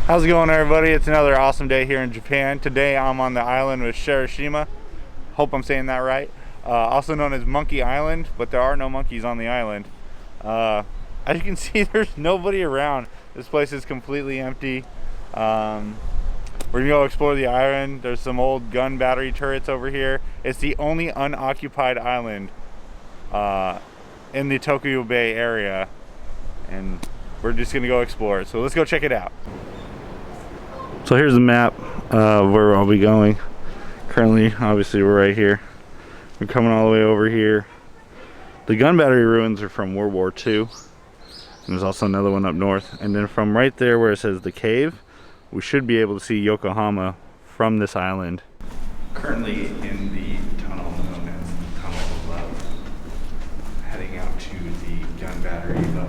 How's it going, everybody? It's another awesome day here in Japan. Today I'm on the island with Sarushima. Hope I'm saying that right. Also known as Monkey Island, but there are no monkeys on the island. As you can see, there's nobody around. This place is completely empty. We're gonna go explore the island. There's some old gun battery turrets over here. It's the only unoccupied island in the Tokyo Bay area, and we're just gonna go explore it. So let's go check it out. So here's the map of where I'll be going. Currently, obviously, we're right here. We're coming all the way over here. The gun battery ruins are from World War II. And there's also another one up north. And then from right there where it says the cave, we should be able to see Yokohama from this island. Currently in the tunnel known as the Tunnel of Love, heading out to the gun battery up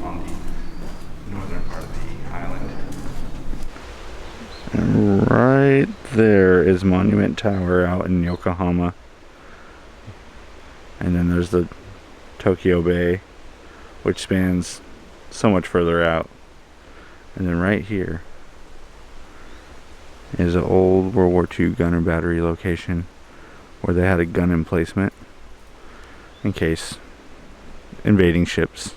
on the northern part of the island. And right there is Monument Tower out in Yokohama. And then there's the Tokyo Bay, which spans so much further out. And then right here is an old World War II gunner battery location where they had a gun emplacement in case invading ships.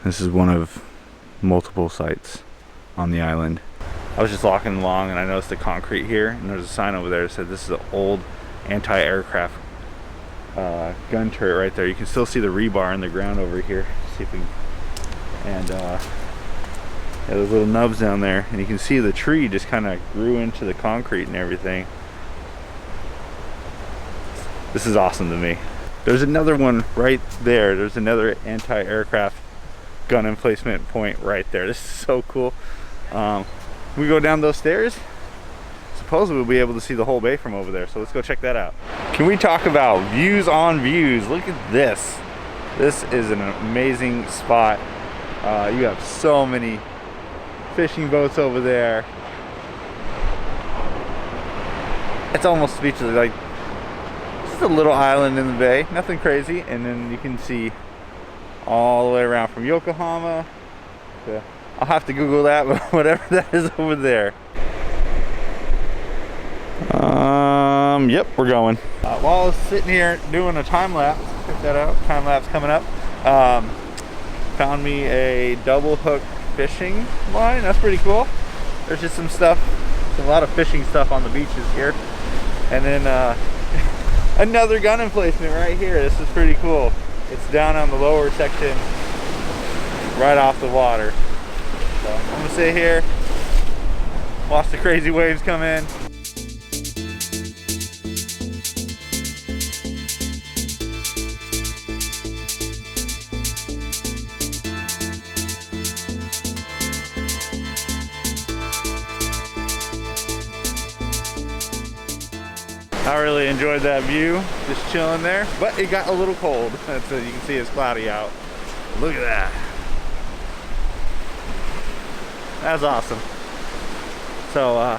This is one of multiple sites on the island. I was just walking along and I noticed the concrete here, and there's a sign over there that said this is an old anti-aircraft gun turret right there. You can still see the rebar in the ground over here. See if we can, and yeah, those little nubs down there, and you can see the tree just kind of grew into the concrete and everything. This is awesome to me. There's another one right there. There's another anti-aircraft gun emplacement point right there. This is so cool. We go down those stairs, supposedly we'll be able to see the whole bay from over there, so let's go check that out. Can we talk about views on views? Look at this. This is an amazing spot. You have so many fishing boats over there. It's almost speechless. Like, just a little island in the bay, nothing crazy, and then you can see all the way around from Yokohama to, I'll have to Google that, but whatever that is over there. Yep, we're going. While I was sitting here doing a time lapse, check that out, time lapse coming up, found me a double hook fishing line. That's pretty cool. There's just some stuff, a lot of fishing stuff on the beaches here. And then another gun emplacement right here. This is pretty cool. It's down on the lower section, right off the water. So I'm gonna sit here, watch the crazy waves come in. I really enjoyed that view, just chilling there, but it got a little cold. So you can see it's cloudy out. Look at that. That's awesome. So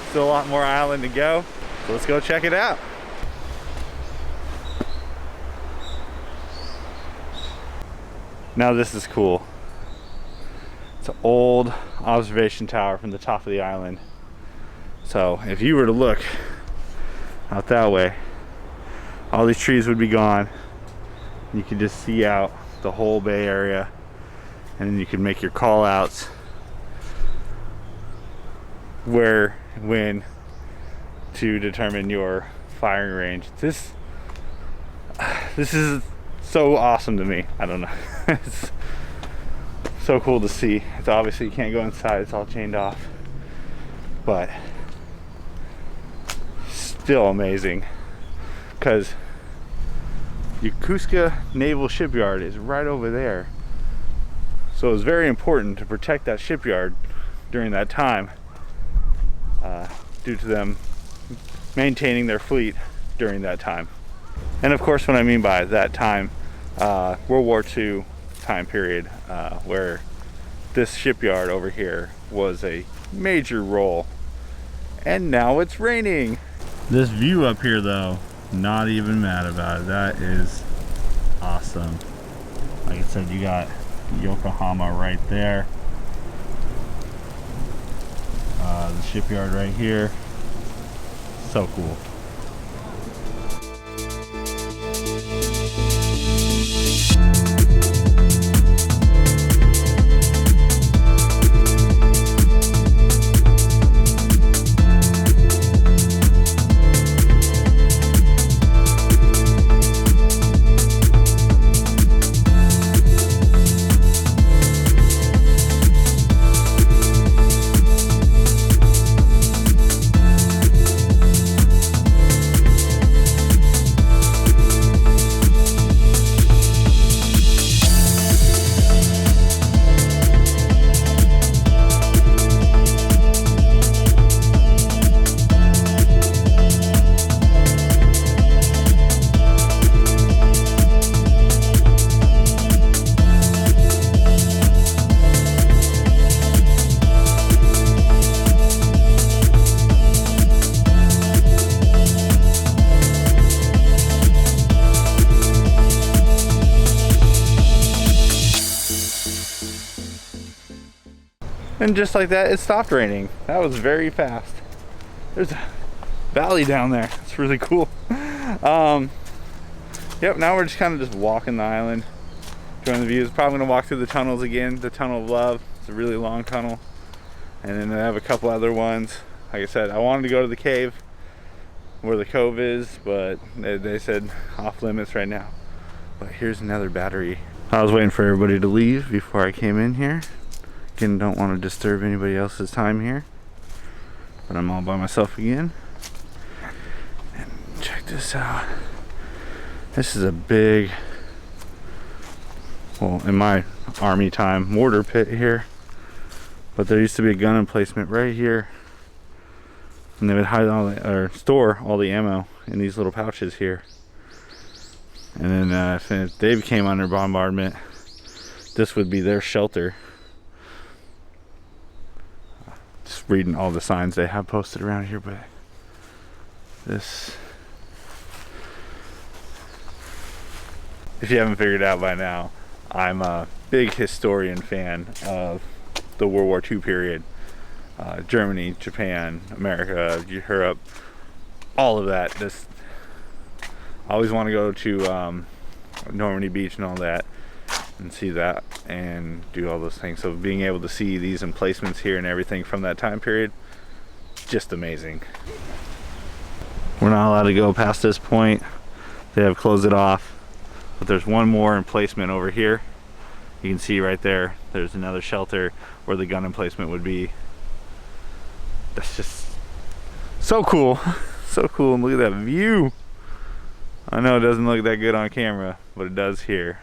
still a lot more island to go, so let's go check it out. Now this is cool. It's an old observation tower from the top of the island. So if you were to look out that way, all these trees would be gone. You could just see out the whole bay area, and then you could make your call outs where, when, to determine your firing range. This is so awesome to me. I don't know. It's so cool to see. It's obviously you can't go inside, it's all chained off, but still amazing, because Yokosuka Naval Shipyard is right over there. So it was very important to protect that shipyard during that time, due to them maintaining their fleet during that time. And of course, what I mean by that time, World War II time period, where this shipyard over here was a major role. And now it's raining. This view up here though, not even mad about it. That is awesome. Like I said, you got Yokohama right there. The shipyard right here. So cool. And just like that, it stopped raining. That was very fast. There's a valley down there. It's really cool. Yep, now we're just kind of walking the island, enjoying the views. Probably gonna walk through the tunnels again, the Tunnel of Love. It's a really long tunnel. And then I have a couple other ones. Like I said, I wanted to go to the cave where the cove is, but they said off limits right now. But here's another battery. I was waiting for everybody to leave before I came in here. Again, don't want to disturb anybody else's time here, but I'm all by myself again. And check this out. This is a big, well, in my army time, mortar pit here, but there used to be a gun emplacement right here, and they would hide all the, or store all the ammo in these little pouches here. And then if they became under bombardment, this would be their shelter. Just reading all the signs they have posted around here, but this, if you haven't figured out by now, I'm a big historian fan of the World War II period. Germany, Japan, America, Europe, all of that. Just, I always want to go to Normandy Beach and all that, and see that and do all those things. So being able to see these emplacements here and everything from that time period, just amazing. We're not allowed to go past this point. They have closed it off, but there's one more emplacement over here. You can see right there, there's another shelter where the gun emplacement would be. That's just so cool. So cool. And look at that view. I know it doesn't look that good on camera, but it does here.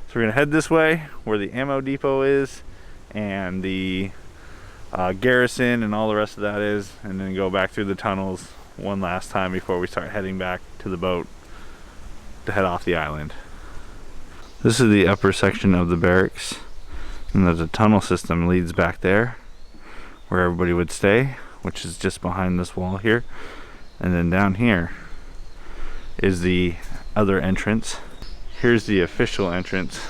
So we're gonna head this way where the ammo depot is and the garrison and all the rest of that is, and then go back through the tunnels one last time before we start heading back to the boat to head off the island. This is the upper section of the barracks, and there's a tunnel system leads back there where everybody would stay, which is just behind this wall here. And then down here is the other entrance. Here's the official entrance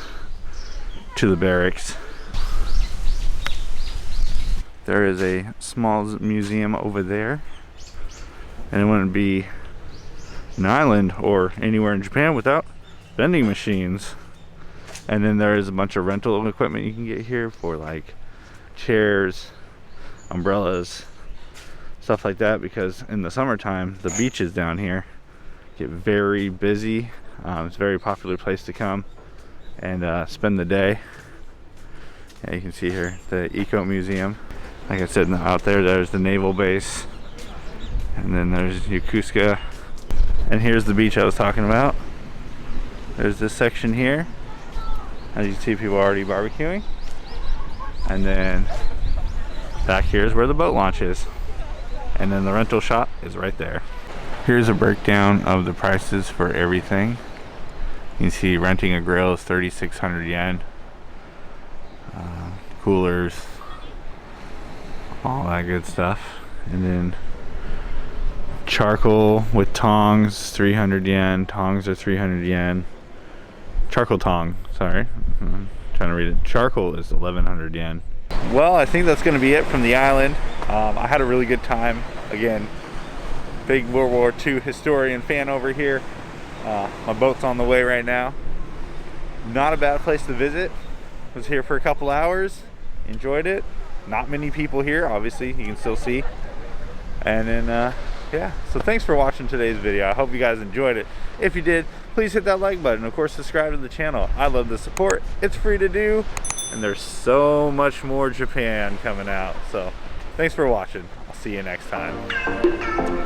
to the barracks. There is a small museum over there, and it wouldn't be an island or anywhere in Japan without vending machines. And then there is a bunch of rental equipment you can get here for like chairs, umbrellas, stuff like that, because in the summertime the beaches down here get very busy. It's a very popular place to come and spend the day. Yeah, you can see here the Eco Museum. Like I said, out there, there's the naval base, and then there's Yokosuka, and here's the beach I was talking about. There's this section here. As you can see, people are already barbecuing, and then back here is where the boat launch is, and then the rental shop is right there. Here's a breakdown of the prices for everything. You can see renting a grill is 3,600 yen. Coolers, all that good stuff. And then charcoal with tongs, 300 yen. Tongs are 300 yen. Charcoal tong, sorry. I'm trying to read it. Charcoal is 1,100 yen. Well, I think that's going to be it from the island. I had a really good time. Again, big World War II historian fan over here. My boat's on the way right now. Not a bad place to visit. Was here for a couple hours, enjoyed it. Not many people here, obviously, you can still see. And then yeah, so thanks for watching today's video. I hope you guys enjoyed it. If you did, please hit that like button. Of course, subscribe to the channel. I love the support. It's free to do, and there's so much more Japan coming out. So thanks for watching. I'll see you next time.